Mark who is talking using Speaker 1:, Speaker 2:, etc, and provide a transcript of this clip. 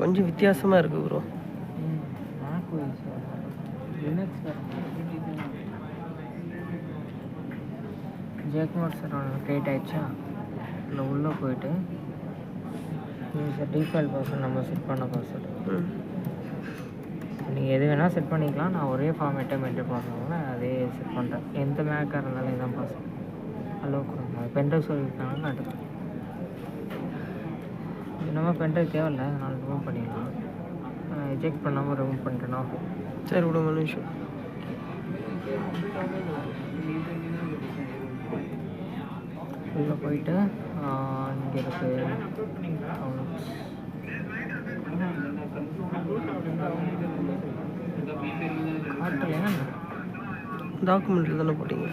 Speaker 1: கொஞ்சம் வித்தியாசமாக இருக்குது ப்ரோ.
Speaker 2: மேக் ஓஎஸ் லினக்ஸ் ஜேக்மோட் சர்வர் க்ரியேட் ஆகிடுச்சா? இல்லை உள்ளே போயிட்டு டிஃபால்ட் பாஸ்வேர்ட் நம்ம செட் பண்ண பாஸ்வேர்டு நீங்கள் எது வேணால் செட் பண்ணிக்கலாம். நான் ஒரே ஃபார்மேட்டை மெயின்டைன் பண்ணுறதுனால அதே செட் பண்ணுறேன். எந்த மேக்காக இருந்தாலும் இதான் பாஸ்வேர்டு. ஹலோ கொடுங்க. பென்ட்ரைவ் சொல்லியிருக்காங்க அடுத்து நம்ம பென்ட்ரைவ் தேவையில்லை, அதனால் ரிமூவ் பண்ணிடலாம். எஜெக்ட் பண்ணாமல் ரிமூவ் பண்ணிட்டேன்னா
Speaker 1: சரி விடுங்க ஒரு நிமிஷம்.
Speaker 2: உள்ளே போயிட்டு இங்கே இருக்குது
Speaker 1: டாக்குமெண்ட்டில் தானே போட்டிங்க?